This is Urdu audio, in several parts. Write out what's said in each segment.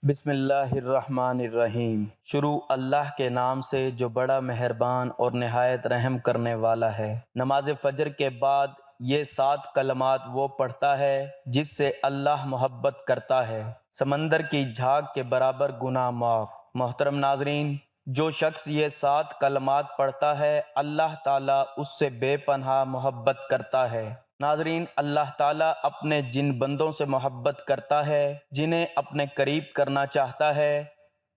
بسم اللہ الرحمن الرحیم۔ شروع اللہ کے نام سے جو بڑا مہربان اور نہایت رحم کرنے والا ہے۔ نماز فجر کے بعد یہ 7 کلمات وہ پڑھتا ہے جس سے اللہ محبت کرتا ہے۔ سمندر کی جھاگ کے برابر گناہ معاف۔ محترم ناظرین، جو شخص یہ 7 کلمات پڑھتا ہے اللہ تعالیٰ اس سے بے پناہ محبت کرتا ہے۔ ناظرین، اللہ تعالیٰ اپنے جن بندوں سے محبت کرتا ہے، جنہیں اپنے قریب کرنا چاہتا ہے،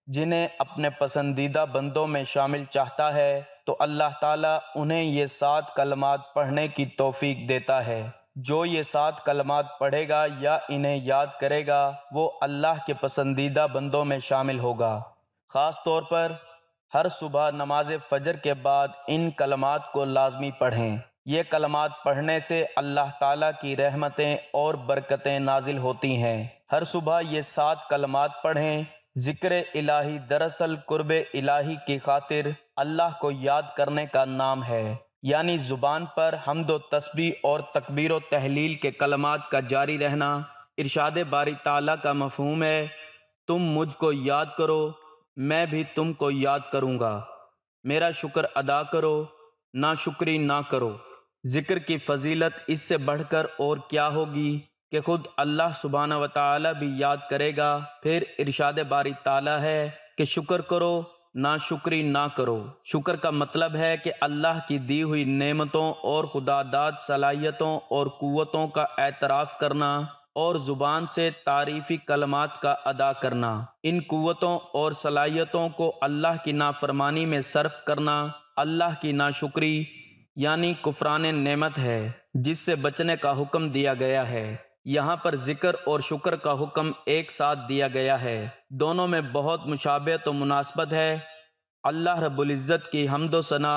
جنہیں اپنے پسندیدہ بندوں میں شامل چاہتا ہے، تو اللہ تعالیٰ انہیں یہ 7 کلمات پڑھنے کی توفیق دیتا ہے۔ جو یہ 7 کلمات پڑھے گا یا انہیں یاد کرے گا وہ اللہ کے پسندیدہ بندوں میں شامل ہوگا۔ خاص طور پر ہر صبح نماز فجر کے بعد ان کلمات کو لازمی پڑھیں۔ یہ کلمات پڑھنے سے اللہ تعالیٰ کی رحمتیں اور برکتیں نازل ہوتی ہیں۔ ہر صبح یہ 7 کلمات پڑھیں۔ ذکر الہی دراصل قرب الہی کی خاطر اللہ کو یاد کرنے کا نام ہے، یعنی زبان پر حمد و تسبیح اور تکبیر و تہلیل کے کلمات کا جاری رہنا۔ ارشاد باری تعالیٰ کا مفہوم ہے، تم مجھ کو یاد کرو، میں بھی تم کو یاد کروں گا، میرا شکر ادا کرو، ناشکری نہ کرو۔ ذکر کی فضیلت اس سے بڑھ کر اور کیا ہوگی کہ خود اللہ سبحانہ و تعالیٰ بھی یاد کرے گا۔ پھر ارشاد باری تعالیٰ ہے کہ شکر کرو، ناشکری نہ کرو۔ شکر کا مطلب ہے کہ اللہ کی دی ہوئی نعمتوں اور خداداد صلاحیتوں اور قوتوں کا اعتراف کرنا اور زبان سے تعریفی کلمات کا ادا کرنا۔ ان قوتوں اور صلاحیتوں کو اللہ کی نافرمانی میں صرف کرنا اللہ کی ناشکری یعنی کفران نعمت ہے، جس سے بچنے کا حکم دیا گیا ہے۔ یہاں پر ذکر اور شکر کا حکم ایک ساتھ دیا گیا ہے، دونوں میں بہت مشابہت و مناسبت ہے۔ اللہ رب العزت کی حمد و ثنا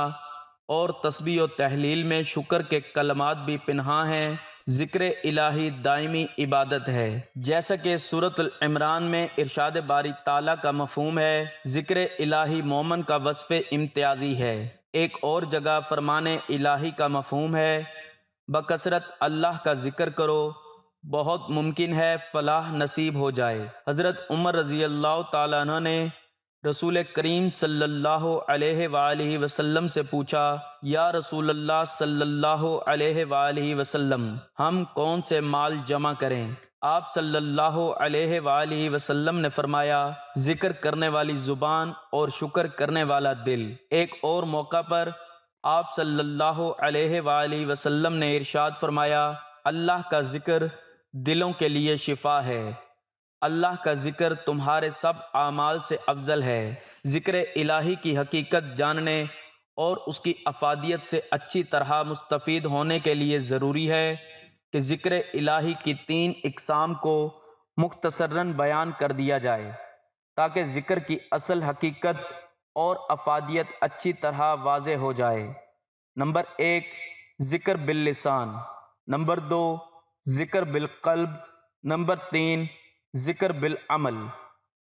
اور تسبیح و تہلیل میں شکر کے کلمات بھی پنہاں ہیں۔ ذکر الہی دائمی عبادت ہے، جیسا کہ سورۃ العمران میں ارشاد باری تعالیٰ کا مفہوم ہے، ذکر الہی مومن کا وصف امتیازی ہے۔ ایک اور جگہ فرمان الہی کا مفہوم ہے، بکثرت اللہ کا ذکر کرو، بہت ممکن ہے فلاح نصیب ہو جائے۔ حضرت عمر رضی اللہ تعالیٰ عنہ نے رسول کریم صلی اللہ علیہ وآلہ وسلم سے پوچھا، یا رسول اللہ صلی اللہ علیہ وآلہ وسلم، ہم کون سے مال جمع کریں؟ آپ صلی اللہ علیہ وآلہ وسلم نے فرمایا، ذکر کرنے والی زبان اور شکر کرنے والا دل۔ ایک اور موقع پر آپ صلی اللہ علیہ وآلہ وسلم نے ارشاد فرمایا، اللہ کا ذکر دلوں کے لیے شفا ہے، اللہ کا ذکر تمہارے سب اعمال سے افضل ہے۔ ذکر الہی کی حقیقت جاننے اور اس کی افادیت سے اچھی طرح مستفید ہونے کے لیے ضروری ہے کہ ذکر الہی کی 3 اقسام کو مختصراً بیان کر دیا جائے تاکہ ذکر کی اصل حقیقت اور افادیت اچھی طرح واضح ہو جائے۔ نمبر 1، ذکر باللسان۔ نمبر 2، ذکر بالقلب۔ نمبر 3، ذکر بالعمل۔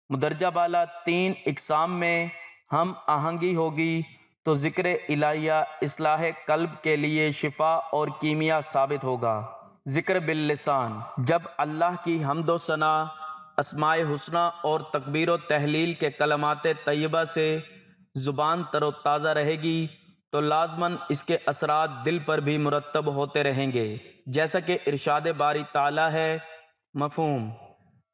مدرجہ بالا 3 اقسام میں ہم آہنگی ہوگی تو ذکر الہیہ اصلاح قلب کے لیے شفا اور کیمیا ثابت ہوگا۔ ذکر باللسان، جب اللہ کی حمد و ثنا، اسماء حسنی اور تکبیر و تہلیل کے کلمات طیبہ سے زبان تر و تازہ رہے گی تو لازماً اس کے اثرات دل پر بھی مرتب ہوتے رہیں گے، جیسا کہ ارشاد باری تعالیٰ ہے۔ مفہوم: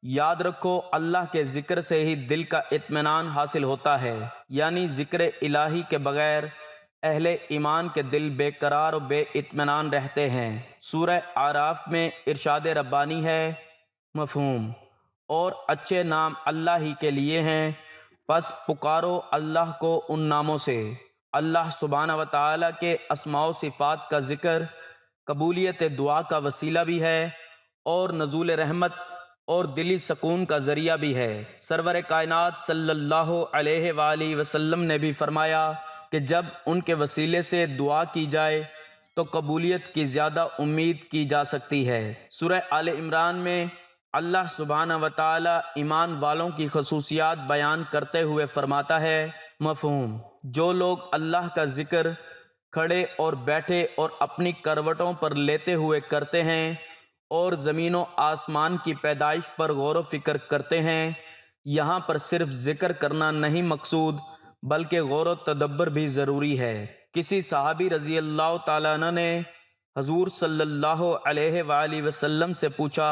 یاد رکھو اللہ کے ذکر سے ہی دل کا اطمینان حاصل ہوتا ہے، یعنی ذکر الہی کے بغیر اہل ایمان کے دل بے قرار و بے اطمینان رہتے ہیں۔ سورہ اعراف میں ارشاد ربانی ہے۔ مفہوم: اور اچھے نام اللہ ہی کے لیے ہیں، پس پکارو اللہ کو ان ناموں سے۔ اللہ سبحانہ و تعالیٰ کے اسماء و صفات کا ذکر قبولیت دعا کا وسیلہ بھی ہے اور نزول رحمت اور دلی سکون کا ذریعہ بھی ہے۔ سرور کائنات صلی اللہ علیہ وآلہ وسلم نے بھی فرمایا کہ جب ان کے وسیلے سے دعا کی جائے تو قبولیت کی زیادہ امید کی جا سکتی ہے۔ سورہ آل عمران میں اللہ سبحانہ و تعالی ایمان والوں کی خصوصیات بیان کرتے ہوئے فرماتا ہے۔ مفہوم: جو لوگ اللہ کا ذکر کھڑے اور بیٹھے اور اپنی کروٹوں پر لیتے ہوئے کرتے ہیں اور زمین و آسمان کی پیدائش پر غور و فکر کرتے ہیں، یہاں پر صرف ذکر کرنا نہیں مقصود بلکہ غور و تدبر بھی ضروری ہے۔ کسی صحابی رضی اللہ تعالیٰ عنہ نے حضور صلی اللہ علیہ وآلہ وسلم سے پوچھا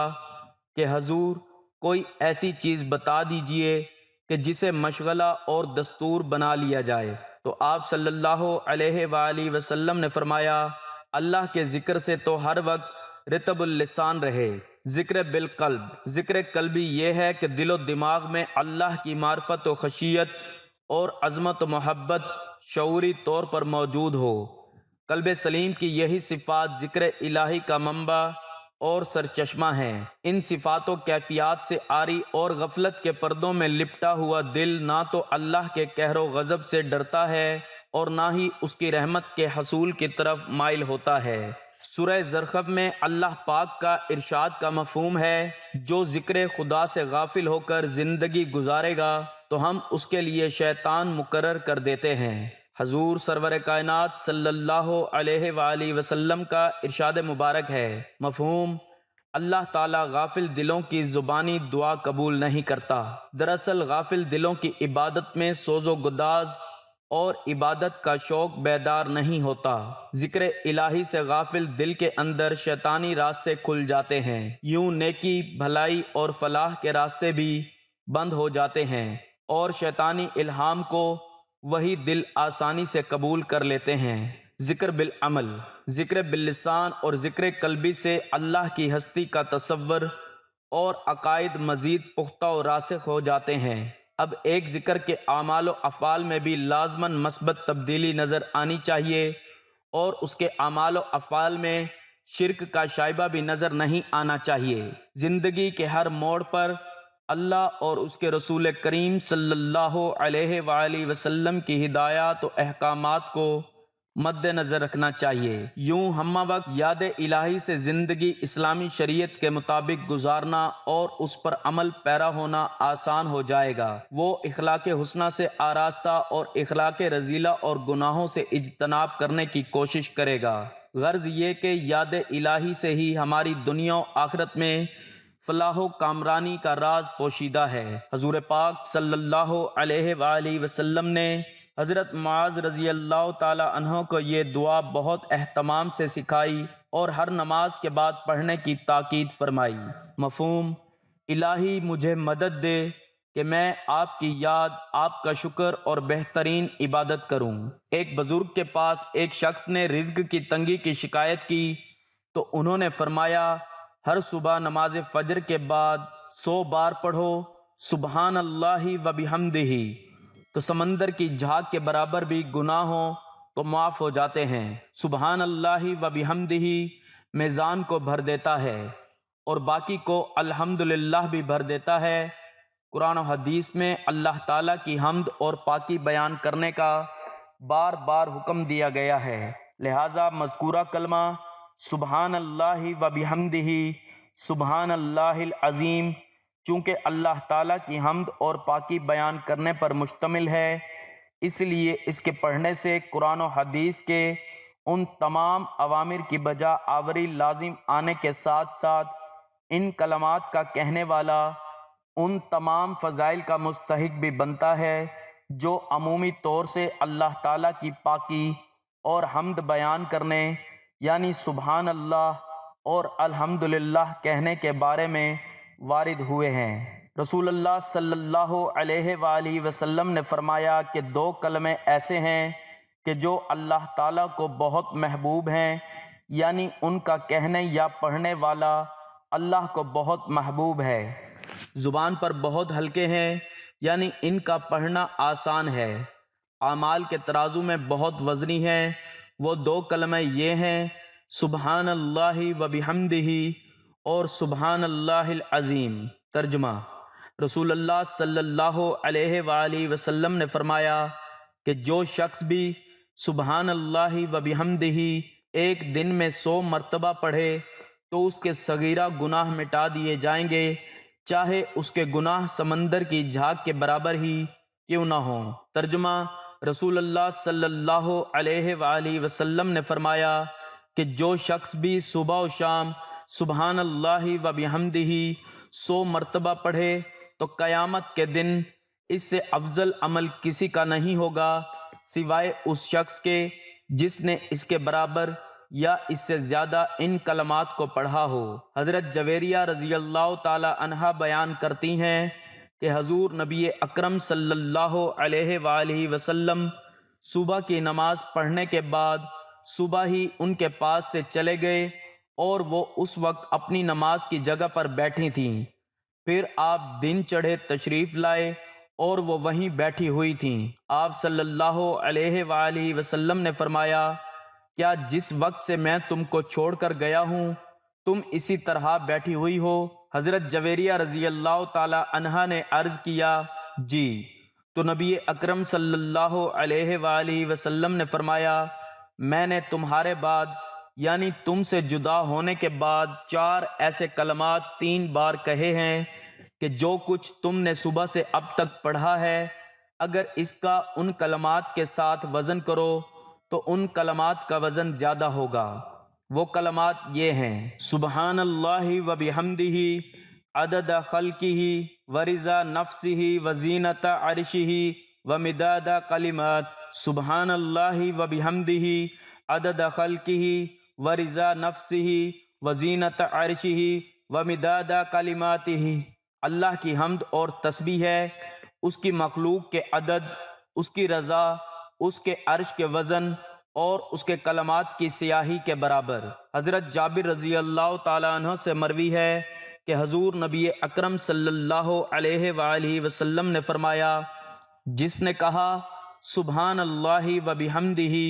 کہ حضور کوئی ایسی چیز بتا دیجئے کہ جسے مشغلہ اور دستور بنا لیا جائے، تو آپ صلی اللہ علیہ وآلہ وسلم نے فرمایا اللہ کے ذکر سے تو ہر وقت رطب اللسان رہے۔ ذکر بالقلب، ذکر قلبی یہ ہے کہ دل و دماغ میں اللہ کی معرفت و خشیت اور عظمت و محبت شعوری طور پر موجود ہو۔ قلب سلیم کی یہی صفات ذکر الہی کا منبع اور سرچشمہ ہیں۔ ان صفات و کیفیات سے عاری اور غفلت کے پردوں میں لپٹا ہوا دل نہ تو اللہ کے قہر و غضب سے ڈرتا ہے اور نہ ہی اس کی رحمت کے حصول کی طرف مائل ہوتا ہے۔ سورہ زرخب میں اللہ پاک کا ارشاد کا مفہوم ہے، جو ذکر خدا سے غافل ہو کر زندگی گزارے گا تو ہم اس کے لیے شیطان مقرر کر دیتے ہیں۔ حضور سرور کائنات صلی اللہ علیہ وآلہ وسلم کا ارشاد مبارک ہے۔ مفہوم: اللہ تعالیٰ غافل دلوں کی زبانی دعا قبول نہیں کرتا۔ دراصل غافل دلوں کی عبادت میں سوز و گداز اور عبادت کا شوق بیدار نہیں ہوتا۔ ذکر الہی سے غافل دل کے اندر شیطانی راستے کھل جاتے ہیں، یوں نیکی، بھلائی اور فلاح کے راستے بھی بند ہو جاتے ہیں اور شیطانی الہام کو وہی دل آسانی سے قبول کر لیتے ہیں۔ ذکر بالعمل، ذکر باللسان اور ذکر قلبی سے اللہ کی ہستی کا تصور اور عقائد مزید پختہ و راسخ ہو جاتے ہیں۔ اب ایک ذکر کے اعمال و افعال میں بھی لازماً مثبت تبدیلی نظر آنی چاہیے اور اس کے اعمال و افعال میں شرک کا شائبہ بھی نظر نہیں آنا چاہیے۔ زندگی کے ہر موڑ پر اللہ اور اس کے رسول کریم صلی اللہ علیہ وآلہ وسلم کی ہدایات و احکامات کو مد نظر رکھنا چاہیے۔ یوں ہمہ وقت یاد الہی سے زندگی اسلامی شریعت کے مطابق گزارنا اور اس پر عمل پیرا ہونا آسان ہو جائے گا۔ وہ اخلاق حسنہ سے آراستہ اور اخلاق رذیلہ اور گناہوں سے اجتناب کرنے کی کوشش کرے گا۔ غرض یہ کہ یاد الہی سے ہی ہماری دنیا و آخرت میں فلاح و کامرانی کا راز پوشیدہ ہے۔ حضور پاک صلی اللہ علیہ وآلہ وسلم نے حضرت معاذ رضی اللہ تعالی عنہ کو یہ دعا بہت اہتمام سے سکھائی اور ہر نماز کے بعد پڑھنے کی تاکید فرمائی۔ مفہوم: الہی مجھے مدد دے کہ میں آپ کی یاد، آپ کا شکر اور بہترین عبادت کروں۔ ایک بزرگ کے پاس ایک شخص نے رزق کی تنگی کی شکایت کی تو انہوں نے فرمایا، ہر صبح نماز فجر کے بعد 100 بار پڑھو سبحان اللہ و بحمدہ، تو سمندر کی جھاگ کے برابر بھی گناہ ہوں تو معاف ہو جاتے ہیں۔ سبحان اللہ و بحمدہ میزان کو بھر دیتا ہے اور باقی کو الحمدللہ بھی بھر دیتا ہے۔ قرآن و حدیث میں اللہ تعالیٰ کی حمد اور پاکی بیان کرنے کا بار بار حکم دیا گیا ہے، لہٰذا مذکورہ کلمہ سبحان اللہ و بحمدہ سبحان اللہ العظیم چونکہ اللہ تعالیٰ کی حمد اور پاکی بیان کرنے پر مشتمل ہے، اس لیے اس کے پڑھنے سے قرآن و حدیث کے ان تمام اوامر کی بجا آوری لازم آنے کے ساتھ ساتھ ان کلمات کا کہنے والا ان تمام فضائل کا مستحق بھی بنتا ہے جو عمومی طور سے اللہ تعالیٰ کی پاکی اور حمد بیان کرنے یعنی سبحان اللہ اور الحمدللہ کہنے کے بارے میں وارد ہوئے ہیں۔ رسول اللہ صلی اللہ علیہ وآلہ وسلم نے فرمایا کہ 2 کلمے ایسے ہیں کہ جو اللہ تعالیٰ کو بہت محبوب ہیں، یعنی ان کا کہنے یا پڑھنے والا اللہ کو بہت محبوب ہے۔ زبان پر بہت ہلکے ہیں، یعنی ان کا پڑھنا آسان ہے۔ اعمال کے ترازو میں بہت وزنی ہیں۔ وہ 2 کلمے یہ ہیں، سبحان اللہ و بحمدہ اور سبحان اللہ العظیم۔ ترجمہ: رسول اللہ صلی اللہ علیہ وآلہ وسلم نے فرمایا کہ جو شخص بھی سبحان اللہ و بحمدہ ایک دن میں 100 مرتبہ پڑھے تو اس کے صغیرہ گناہ مٹا دیے جائیں گے، چاہے اس کے گناہ سمندر کی جھاگ کے برابر ہی کیوں نہ ہوں۔ ترجمہ: رسول اللہ صلی اللہ علیہ وآلہ وسلم نے فرمایا کہ جو شخص بھی صبح و شام سبحان اللہ و بحمدہ 100 مرتبہ پڑھے تو قیامت کے دن اس سے افضل عمل کسی کا نہیں ہوگا سوائے اس شخص کے جس نے اس کے برابر یا اس سے زیادہ ان کلمات کو پڑھا ہو۔ حضرت جویریہ رضی اللہ تعالی عنہا بیان کرتی ہیں کہ حضور نبی اکرم صلی اللہ علیہ وآلہ وسلم صبح کی نماز پڑھنے کے بعد صبح ہی ان کے پاس سے چلے گئے اور وہ اس وقت اپنی نماز کی جگہ پر بیٹھی تھیں۔ پھر آپ دن چڑھے تشریف لائے اور وہ وہیں بیٹھی ہوئی تھیں۔ آپ صلی اللہ علیہ وآلہ وسلم نے فرمایا، کیا جس وقت سے میں تم کو چھوڑ کر گیا ہوں تم اسی طرح بیٹھی ہوئی ہو؟ حضرت جویریہ رضی اللہ تعالی عنہا نے عرض کیا، جی۔ تو نبی اکرم صلی اللہ علیہ وآلہ وسلم نے فرمایا، میں نے تمہارے بعد یعنی تم سے جدا ہونے کے بعد 4 ایسے کلمات 3 بار کہے ہیں کہ جو کچھ تم نے صبح سے اب تک پڑھا ہے اگر اس کا ان کلمات کے ساتھ وزن کرو تو ان کلمات کا وزن زیادہ ہوگا۔ وہ کلمات یہ ہیں: سبحان اللہ و بحمدہ عدد خلقہ ورضا نفسہ وزینت عرشہ ومداد کلمات۔ سبحان اللہ و بحمدہ عدد خلقہ ورضا نفسہ وزینت عرشہ ومداد کلماتہ۔ اللہ کی حمد اور تسبیح ہے اس کی مخلوق کے عدد، اس کی رضا، اس کے عرش کے وزن اور اس کے کلمات کی سیاہی کے برابر۔ حضرت جابر رضی اللہ تعالی عنہ سے مروی ہے کہ حضور نبی اکرم صلی اللہ علیہ وآلہ وسلم نے فرمایا، جس نے کہا سبحان اللہ و بحمدہ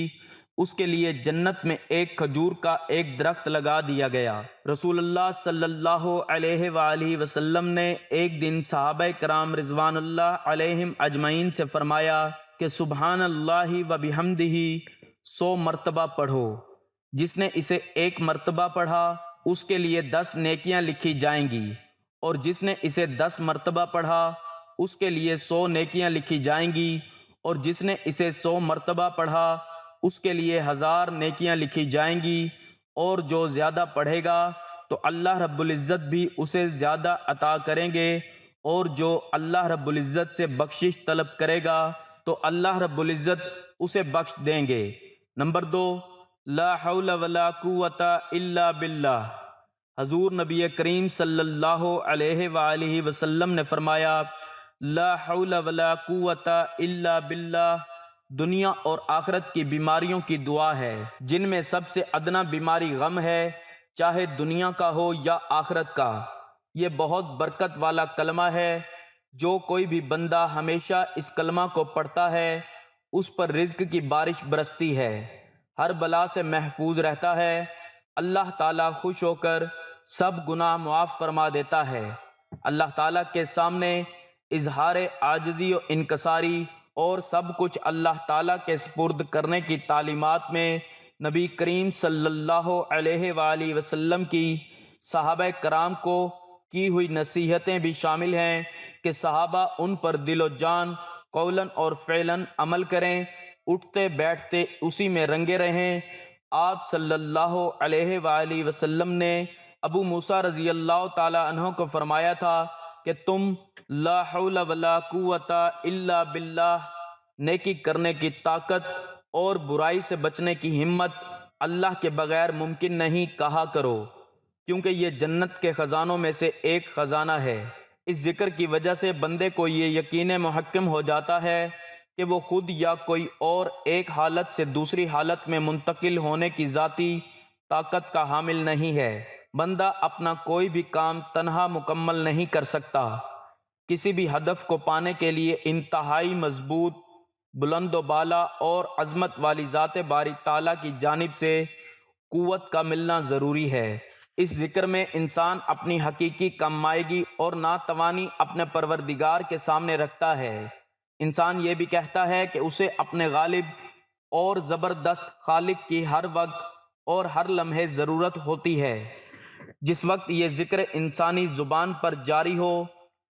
اس کے لیے جنت میں ایک کھجور کا ایک درخت لگا دیا گیا۔ رسول اللہ صلی اللہ علیہ وآلہ وسلم نے ایک دن صحابہ کرام رضوان اللہ علیہم اجمعین سے فرمایا کہ سبحان اللہ و بحمدہ 100 مرتبہ پڑھو۔ جس نے اسے 1 مرتبہ پڑھا اس کے لیے 10 نیکیاں لکھی جائیں گی، اور جس نے اسے 10 مرتبہ پڑھا اس کے لیے 100 نیکیاں لکھی جائیں گی، اور جس نے اسے 100 مرتبہ پڑھا اس کے لیے 1000 نیکیاں لکھی جائیں گی، اور جو زیادہ پڑھے گا تو اللہ رب العزت بھی اسے زیادہ عطا کریں گے، اور جو اللہ رب العزت سے بخشش طلب کرے گا تو اللہ رب العزت اسے بخش دیں گے۔ نمبر 2، لا حول ولا قوت الا باللہ۔ حضور نبی کریم صلی اللہ علیہ وآلہ وسلم نے فرمایا، لا حول ولا قوت الا باللہ دنیا اور آخرت کی بیماریوں کی دعا ہے، جن میں سب سے ادنا بیماری غم ہے، چاہے دنیا کا ہو یا آخرت کا۔ یہ بہت برکت والا کلمہ ہے، جو کوئی بھی بندہ ہمیشہ اس کلمہ کو پڑھتا ہے اس پر رزق کی بارش برستی ہے، ہر بلا سے محفوظ رہتا ہے، اللہ تعالیٰ خوش ہو کر سب گناہ معاف فرما دیتا ہے۔ اللہ تعالیٰ کے سامنے اظہار عاجزی و انکساری اور سب کچھ اللہ تعالیٰ کے سپرد کرنے کی تعلیمات میں نبی کریم صلی اللہ علیہ وآلہ وسلم کی صحابہ کرام کو کی ہوئی نصیحتیں بھی شامل ہیں کہ صحابہ ان پر دل و جان، قولاً اور فعلاً عمل کریں، اٹھتے بیٹھتے اسی میں رنگے رہیں۔ آپ صلی اللہ علیہ وآلہ وسلم نے ابو موسیٰ رضی اللہ تعالی عنہ کو فرمایا تھا کہ تم لا حول ولا قوت الا باللہ نیکی کرنے کی طاقت اور برائی سے بچنے کی ہمت اللہ کے بغیر ممکن نہیں کہا کرو، کیونکہ یہ جنت کے خزانوں میں سے ایک خزانہ ہے۔ اس ذکر کی وجہ سے بندے کو یہ یقین محکم ہو جاتا ہے کہ وہ خود یا کوئی اور ایک حالت سے دوسری حالت میں منتقل ہونے کی ذاتی طاقت کا حامل نہیں ہے۔ بندہ اپنا کوئی بھی کام تنہا مکمل نہیں کر سکتا، کسی بھی ہدف کو پانے کے لیے انتہائی مضبوط، بلند و بالا اور عظمت والی ذات باری تعالیٰ کی جانب سے قوت کا ملنا ضروری ہے۔ اس ذکر میں انسان اپنی حقیقی کم مائگی اور ناتوانی اپنے پروردگار کے سامنے رکھتا ہے۔ انسان یہ بھی کہتا ہے کہ اسے اپنے غالب اور زبردست خالق کی ہر وقت اور ہر لمحے ضرورت ہوتی ہے۔ جس وقت یہ ذکر انسانی زبان پر جاری ہو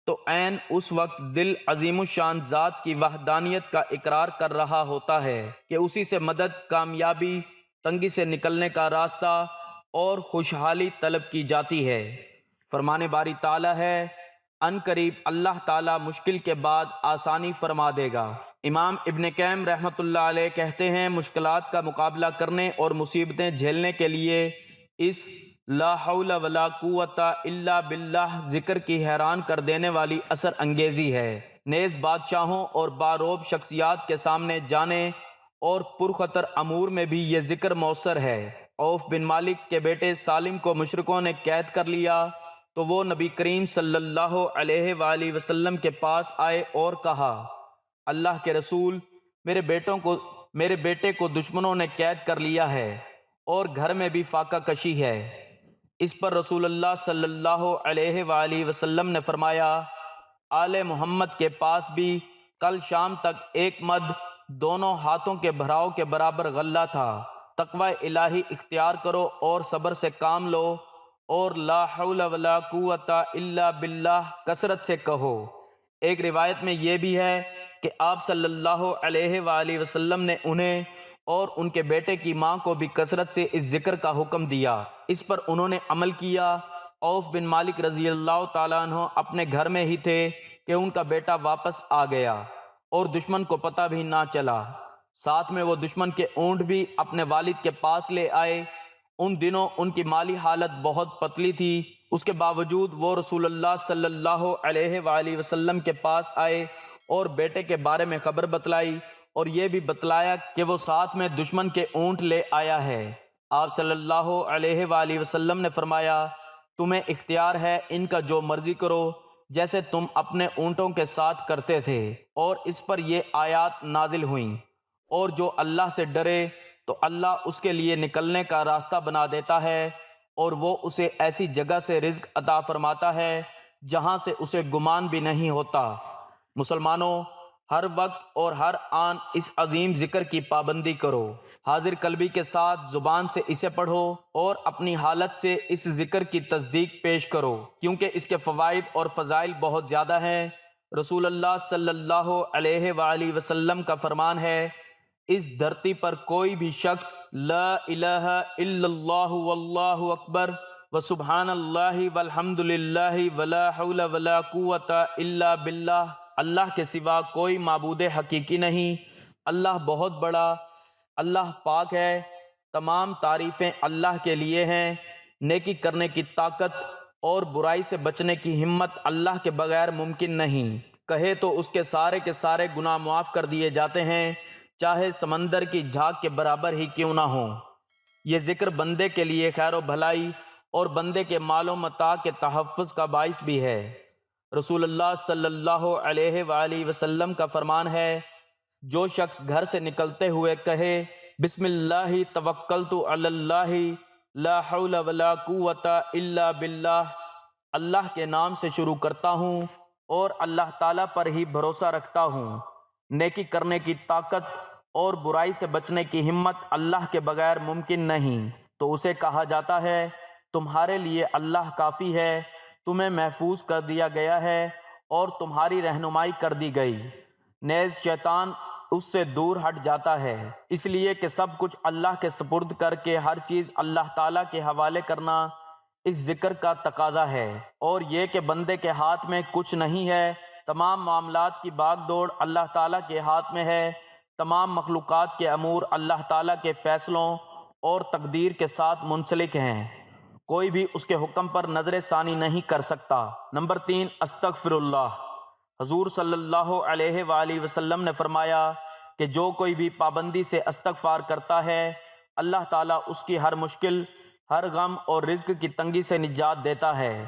تو عین اس وقت دل عظیم الشان ذات کی وحدانیت کا اقرار کر رہا ہوتا ہے کہ اسی سے مدد، کامیابی، تنگی سے نکلنے کا راستہ اور خوشحالی طلب کی جاتی ہے۔ فرمان باری تعالیٰ ہے، ان قریب اللہ تعالیٰ مشکل کے بعد آسانی فرما دے گا۔ امام ابن قیم رحمۃ اللہ علیہ کہتے ہیں مشکلات کا مقابلہ کرنے اور مصیبتیں جھیلنے کے لیے اس لا حول ولا قوت الا باللہ ذکر کی حیران کر دینے والی اثر انگیزی ہے۔ نیز بادشاہوں اور باروب شخصیات کے سامنے جانے اور پرخطر امور میں بھی یہ ذکر مؤثر ہے۔ عوف بن مالک کے بیٹے سالم کو مشرکوں نے قید کر لیا تو وہ نبی کریم صلی اللہ علیہ وآلہ وسلم کے پاس آئے اور کہا، اللہ کے رسول، میرے بیٹے کو دشمنوں نے قید کر لیا ہے اور گھر میں بھی فاقہ کشی ہے۔ اس پر رسول اللہ صلی اللہ علیہ وآلہ وسلم نے فرمایا، آل محمد کے پاس بھی کل شام تک ایک مد دونوں ہاتھوں کے بھراؤ کے برابر غلہ تھا۔ تقوی الہی اختیار کرو اور صبر سے کام لو اور لا حول ولا قوت الا باللہ کثرت سے کہو۔ ایک روایت میں یہ بھی ہے کہ آپ صلی اللہ علیہ وآلہ وسلم نے انہیں اور ان کے بیٹے کی ماں کو بھی کثرت سے اس ذکر کا حکم دیا۔ اس پر انہوں نے عمل کیا۔ عوف بن مالک رضی اللہ تعالیٰ عنہ اپنے گھر میں ہی تھے کہ ان کا بیٹا واپس آ گیا اور دشمن کو پتہ بھی نہ چلا۔ ساتھ میں وہ دشمن کے اونٹ بھی اپنے والد کے پاس لے آئے۔ ان دنوں ان کی مالی حالت بہت پتلی تھی، اس کے باوجود وہ رسول اللہ صلی اللہ علیہ وآلہ وسلم کے پاس آئے اور بیٹے کے بارے میں خبر بتلائی اور یہ بھی بتلایا کہ وہ ساتھ میں دشمن کے اونٹ لے آیا ہے۔ آپ صلی اللہ علیہ وآلہ وسلم نے فرمایا، تمہیں اختیار ہے، ان کا جو مرضی کرو جیسے تم اپنے اونٹوں کے ساتھ کرتے تھے۔ اور اس پر یہ آیات نازل ہوئیں، اور جو اللہ سے ڈرے تو اللہ اس کے لیے نکلنے کا راستہ بنا دیتا ہے اور وہ اسے ایسی جگہ سے رزق عطا فرماتا ہے جہاں سے اسے گمان بھی نہیں ہوتا۔ مسلمانوں، ہر وقت اور ہر آن اس عظیم ذکر کی پابندی کرو۔ حاضر قلبی کے ساتھ زبان سے اسے پڑھو اور اپنی حالت سے اس ذکر کی تصدیق پیش کرو، کیونکہ اس کے فوائد اور فضائل بہت زیادہ ہیں۔ رسول اللہ صلی اللہ علیہ وآلہ وسلم کا فرمان ہے، اس دھرتی پر کوئی بھی شخص لا الہ الا اللہ واللہ اکبر وسبحان اللہ والحمد للہ ولا حول ولا قوت الا باللہ، اللہ کے سوا کوئی معبود حقیقی نہیں، اللہ بہت بڑا، اللہ پاک ہے، تمام تعریفیں اللہ کے لیے ہیں، نیکی کرنے کی طاقت اور برائی سے بچنے کی ہمت اللہ کے بغیر ممکن نہیں، کہے تو اس کے سارے گناہ معاف کر دیے جاتے ہیں، چاہے سمندر کی جھاگ کے برابر ہی کیوں نہ ہوں۔ یہ ذکر بندے کے لیے خیر و بھلائی اور بندے کے مال و متاع کے تحفظ کا باعث بھی ہے۔ رسول اللہ صلی اللہ علیہ وآلہ وسلم کا فرمان ہے، جو شخص گھر سے نکلتے ہوئے کہے بسم اللہ توکلت علی اللہ لا حول ولا قوت الا باللہ، اللہ کے نام سے شروع کرتا ہوں اور اللہ تعالیٰ پر ہی بھروسہ رکھتا ہوں، نیکی کرنے کی طاقت اور برائی سے بچنے کی ہمت اللہ کے بغیر ممکن نہیں، تو اسے کہا جاتا ہے تمہارے لیے اللہ کافی ہے، تمہیں محفوظ کر دیا گیا ہے اور تمہاری رہنمائی کر دی گئی، نیز شیطان اس سے دور ہٹ جاتا ہے۔ اس لیے کہ سب کچھ اللہ کے سپرد کر کے ہر چیز اللہ تعالیٰ کے حوالے کرنا اس ذکر کا تقاضا ہے، اور یہ کہ بندے کے ہاتھ میں کچھ نہیں ہے، تمام معاملات کی باغ دوڑ اللہ تعالیٰ کے ہاتھ میں ہے، تمام مخلوقات کے امور اللہ تعالیٰ کے فیصلوں اور تقدیر کے ساتھ منسلک ہیں، کوئی بھی اس کے حکم پر نظر ثانی نہیں کر سکتا۔ نمبر 3، استغفر اللہ۔ حضور صلی اللہ علیہ وآلہ وسلم نے فرمایا کہ جو کوئی بھی پابندی سے استغفار کرتا ہے، اللہ تعالیٰ اس کی ہر مشکل، ہر غم اور رزق کی تنگی سے نجات دیتا ہے۔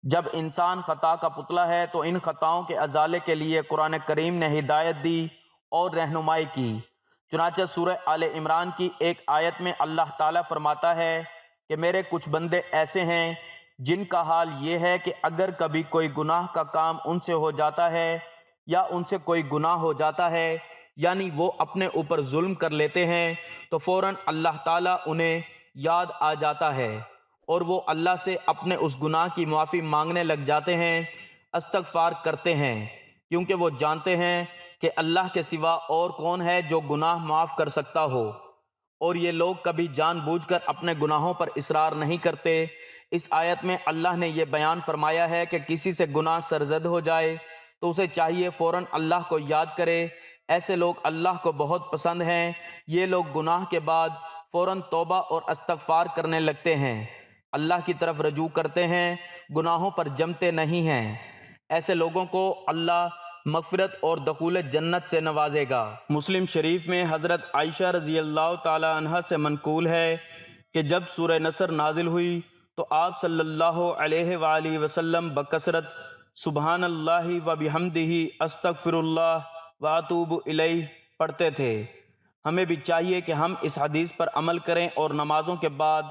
جب انسان خطا کا پتلا ہے تو ان خطاؤں کے ازالے کے لیے قرآن کریم نے ہدایت دی اور رہنمائی کی۔ چنانچہ سورہ آل عمران کی ایک آیت میں اللہ تعالیٰ فرماتا ہے کہ میرے کچھ بندے ایسے ہیں جن کا حال یہ ہے کہ اگر کبھی کوئی گناہ کا کام ان سے ہو جاتا ہے یا ان سے کوئی گناہ ہو جاتا ہے، یعنی وہ اپنے اوپر ظلم کر لیتے ہیں، تو فوراً اللہ تعالیٰ انہیں یاد آ جاتا ہے اور وہ اللہ سے اپنے اس گناہ کی معافی مانگنے لگ جاتے ہیں، استغفار کرتے ہیں، کیونکہ وہ جانتے ہیں کہ اللہ کے سوا اور کون ہے جو گناہ معاف کر سکتا ہو، اور یہ لوگ کبھی جان بوجھ کر اپنے گناہوں پر اصرار نہیں کرتے، اس آیت میں اللہ نے یہ بیان فرمایا ہے کہ کسی سے گناہ سرزد ہو جائے تو اسے چاہیے فوراً اللہ کو یاد کرے۔ ایسے لوگ اللہ کو بہت پسند ہیں۔ یہ لوگ گناہ کے بعد فوراً توبہ اور استغفار کرنے لگتے ہیں، اللہ کی طرف رجوع کرتے ہیں، گناہوں پر جمتے نہیں ہیں۔ ایسے لوگوں کو اللہ مغفرت اور دخول جنت سے نوازے گا۔ مسلم شریف میں حضرت عائشہ رضی اللہ تعالی عنہ سے منقول ہے کہ جب سورہ نصر نازل ہوئی تو آپ صلی اللہ علیہ وآلہ وسلم بکثرت سبحان اللہ و بحمدہ استغفر اللہ و اتوب الیہ پڑھتے تھے۔ ہمیں بھی چاہیے کہ ہم اس حدیث پر عمل کریں اور نمازوں کے بعد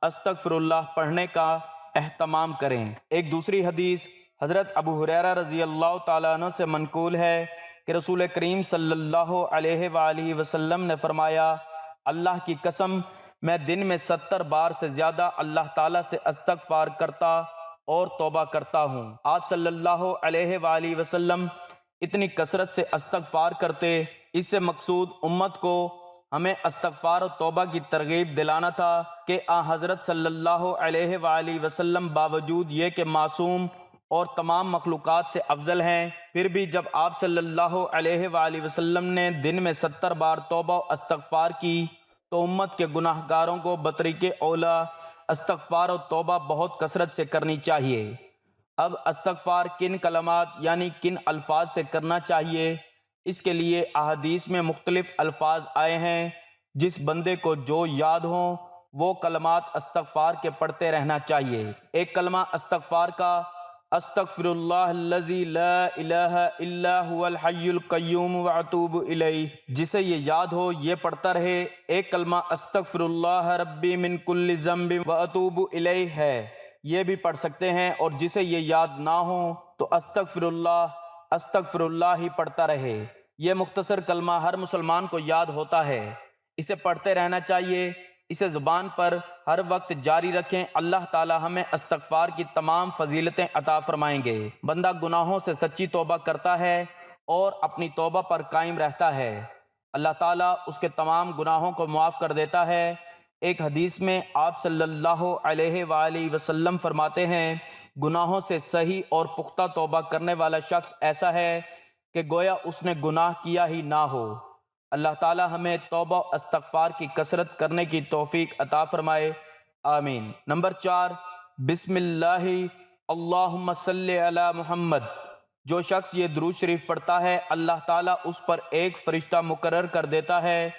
استغفر اللہ پڑھنے کا اہتمام کریں۔ ایک دوسری حدیث حضرت ابو ہریرہ رضی اللہ تعالیٰ عنہ سے منقول ہے کہ رسول کریم صلی اللہ علیہ وآلہ وسلم نے فرمایا، اللہ کی قسم میں دن میں 70 بار سے زیادہ اللہ تعالیٰ سے استغفار کرتا اور توبہ کرتا ہوں۔ آپ صلی اللہ علیہ وآلہ وسلم اتنی کثرت سے استغفار کرتے، اس سے مقصود امت کو ہمیں استغفار و توبہ کی ترغیب دلانا تھا کہ حضرت صلی اللہ علیہ وآلہ وسلم باوجود یہ کہ معصوم اور تمام مخلوقات سے افضل ہیں، پھر بھی جب آپ صلی اللہ علیہ وآلہ وسلم نے دن میں 70 بار توبہ و استغفار کی تو امت کے گناہ گاروں کو بطریق اولا استغفار و توبہ بہت کثرت سے کرنی چاہیے۔ اب استغفار کن کلمات یعنی کن الفاظ سے کرنا چاہیے، اس کے لیے احادیث میں مختلف الفاظ آئے ہیں۔ جس بندے کو جو یاد ہوں وہ کلمات استغفار کے پڑھتے رہنا چاہیے۔ ایک کلمہ استغفار کا استغفر اللہ الذی لا الہ الا هو الحی القیوم واتوب الیہ، جسے یہ یاد ہو یہ پڑھتا رہے۔ ایک کلمہ استغفر اللہ ربی من کل ذنب واتوب الیہ ہے، یہ بھی پڑھ سکتے ہیں، اور جسے یہ یاد نہ ہو تو استغفر اللہ ہی پڑھتا رہے۔ یہ مختصر کلمہ ہر مسلمان کو یاد ہوتا ہے، اسے پڑھتے رہنا چاہیے، اسے زبان پر ہر وقت جاری رکھیں۔ اللہ تعالی ہمیں استغفار کی تمام فضیلتیں عطا فرمائیں گے۔ بندہ گناہوں سے سچی توبہ کرتا ہے اور اپنی توبہ پر قائم رہتا ہے، اللہ تعالیٰ اس کے تمام گناہوں کو معاف کر دیتا ہے۔ ایک حدیث میں آپ صلی اللہ علیہ وآلہ وسلم فرماتے ہیں، گناہوں سے صحیح اور پختہ توبہ کرنے والا شخص ایسا ہے کہ گویا اس نے گناہ کیا ہی نہ ہو۔ اللہ تعالی ہمیں توبہ و استغفار کی کثرت کرنے کی توفیق عطا فرمائے، آمین۔ نمبر 4، بسم اللہ اللہم صلی علی محمد۔ جو شخص یہ درود شریف پڑھتا ہے اللہ تعالیٰ اس پر ایک فرشتہ مقرر کر دیتا ہے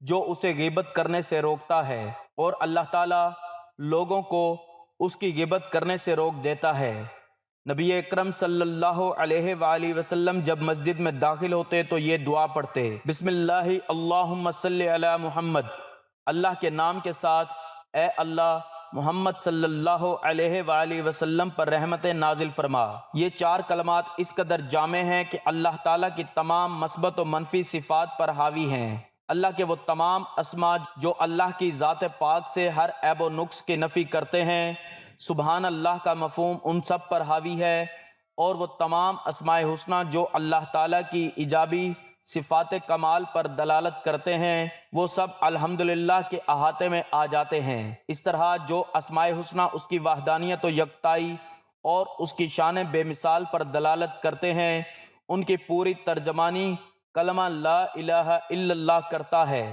جو اسے غیبت کرنے سے روکتا ہے، اور اللہ تعالیٰ لوگوں کو اس کی غیبت کرنے سے روک دیتا ہے۔ نبی اکرم صلی اللہ علیہ وآلہ وسلم جب مسجد میں داخل ہوتے تو یہ دعا پڑھتے، بسم اللہ اللہم صلی علی محمد، اللہ کے نام کے ساتھ اے اللہ محمد صلی اللہ علیہ وآلہ وسلم پر رحمت نازل فرما۔ یہ 4 کلمات اس قدر جامع ہیں کہ اللہ تعالیٰ کی تمام مثبت و منفی صفات پر حاوی ہیں۔ اللہ کے وہ تمام اسماء جو اللہ کی ذات پاک سے ہر عیب و نقص کی نفی کرتے ہیں، سبحان اللہ کا مفہوم ان سب پر حاوی ہے، اور وہ تمام اسماء حسنہ جو اللہ تعالیٰ کی ایجابی صفات کمال پر دلالت کرتے ہیں، وہ سب الحمدللہ کے احاطے میں آ جاتے ہیں۔ اس طرح جو اسماء حسنہ اس کی وحدانیت و یکتائی اور اس کی شان بے مثال پر دلالت کرتے ہیں، ان کی پوری ترجمانی کلمہ لا الہ الا اللہ کرتا ہے،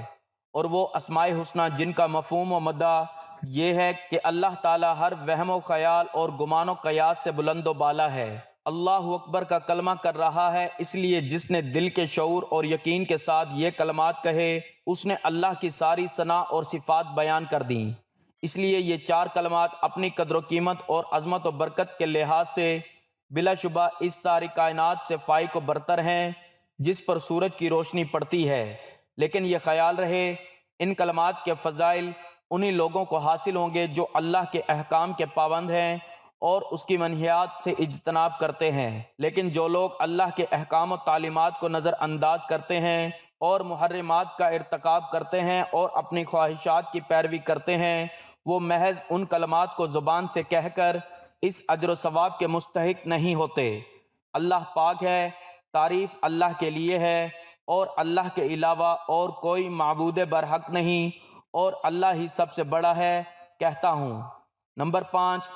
اور وہ اسماء حسنہ جن کا مفہوم و مدعا یہ ہے کہ اللہ تعالیٰ ہر وہم و خیال اور گمان و قیاس سے بلند و بالا ہے۔ اللہ اکبر کا کلمہ کر رہا ہے، اس لیے جس نے دل کے شعور اور یقین کے ساتھ یہ کلمات کہے اس نے اللہ کی ساری ثنا اور صفات بیان کر دیں۔ اس لیے یہ 4 کلمات اپنی قدر و قیمت اور عظمت و برکت کے لحاظ سے بلا شبہ اس ساری کائنات سے فائق و برتر ہیں جس پر سورج کی روشنی پڑتی ہے، لیکن یہ خیال رہے ان کلمات کے فضائل انہی لوگوں کو حاصل ہوں گے جو اللہ کے احکام کے پابند ہیں اور اس کی منہیات سے اجتناب کرتے ہیں۔ لیکن جو لوگ اللہ کے احکام و تعلیمات کو نظر انداز کرتے ہیں اور محرمات کا ارتکاب کرتے ہیں اور اپنی خواہشات کی پیروی کرتے ہیں، وہ محض ان کلمات کو زبان سے کہہ کر اس اجر و ثواب کے مستحق نہیں ہوتے۔ اللہ پاک ہے، تعریف اللہ کے لیے ہے، اور اللہ کے علاوہ اور کوئی معبود برحق نہیں، اور اللہ ہی سب سے بڑا ہے۔ کہتا ہوں نمبر 5،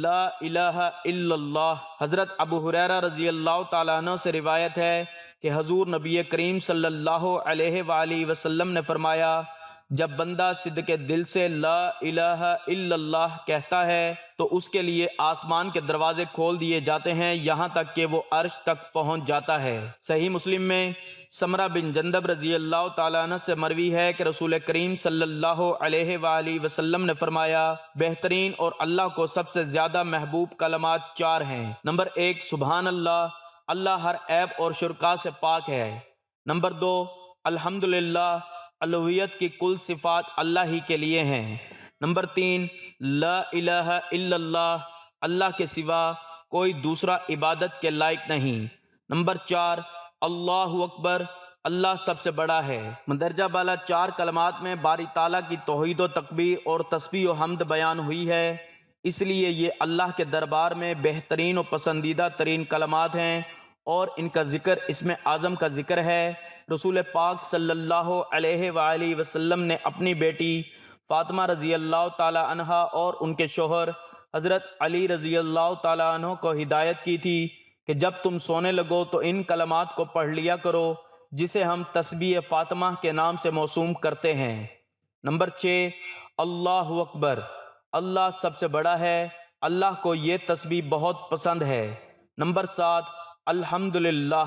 لا الہ الا اللہ۔ حضرت ابو ہریرہ رضی اللہ تعالیٰ عنہ سے روایت ہے کہ حضور نبی کریم صلی اللہ علیہ وآلہ وسلم نے فرمایا، جب بندہ صدق دل سے لا الہ الا اللہ کہتا ہے تو اس کے لیے آسمان کے دروازے کھول دیے جاتے ہیں یہاں تک کہ وہ عرش تک پہنچ جاتا ہے۔ صحیح مسلم میں سمرہ بن جندب رضی اللہ تعالیٰ عنہ سے مروی ہے کہ رسول کریم صلی اللہ علیہ وآلہ وسلم نے فرمایا، بہترین اور اللہ کو سب سے زیادہ محبوب کلمات 4 ہیں۔ نمبر 1، سبحان اللہ، اللہ ہر عیب اور شرکا سے پاک ہے۔ نمبر 2، الحمدللہ، الوہیت کی کل صفات اللہ ہی کے لیے ہیں۔ نمبر 3، لا الہ الا اللہ، اللہ کے سوا کوئی دوسرا عبادت کے لائق نہیں۔ نمبر 4، اللہ اکبر، اللہ سب سے بڑا ہے۔ مندرجہ بالا 4 کلمات میں باری تعالیٰ کی توحید و تکبیر اور تسبیح و حمد بیان ہوئی ہے، اس لیے یہ اللہ کے دربار میں بہترین و پسندیدہ ترین کلمات ہیں اور ان کا ذکر اسم اعظم کا ذکر ہے۔ رسول پاک صلی اللہ علیہ وآلہ وسلم نے اپنی بیٹی فاطمہ رضی اللہ تعالی عنہا اور ان کے شوہر حضرت علی رضی اللہ تعالی عنہ کو ہدایت کی تھی کہ جب تم سونے لگو تو ان کلمات کو پڑھ لیا کرو، جسے ہم تسبیح فاطمہ کے نام سے موسوم کرتے ہیں۔ نمبر 6، اللہ اکبر، اللہ سب سے بڑا ہے، اللہ کو یہ تسبیح بہت پسند ہے۔ نمبر 7، الحمدللہ،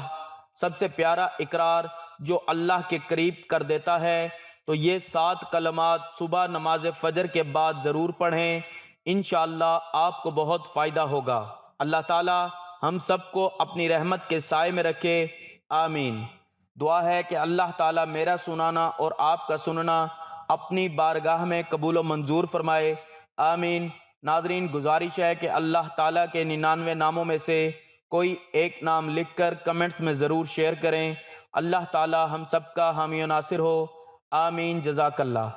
سب سے پیارا اقرار جو اللہ کے قریب کر دیتا ہے، تو یہ 7 کلمات صبح نماز فجر کے بعد ضرور پڑھیں، انشاءاللہ آپ کو بہت فائدہ ہوگا۔ اللہ تعالی ہم سب کو اپنی رحمت کے سائے میں رکھے، آمین۔ دعا ہے کہ اللہ تعالی میرا سنانا اور آپ کا سننا اپنی بارگاہ میں قبول و منظور فرمائے، آمین۔ ناظرین، گزارش ہے کہ اللہ تعالیٰ کے 99 ناموں میں سے کوئی ایک نام لکھ کر کمنٹس میں ضرور شیئر کریں۔ اللہ تعالی ہم سب کا حامی و ناصر ہو، آمین۔ جزاک اللہ۔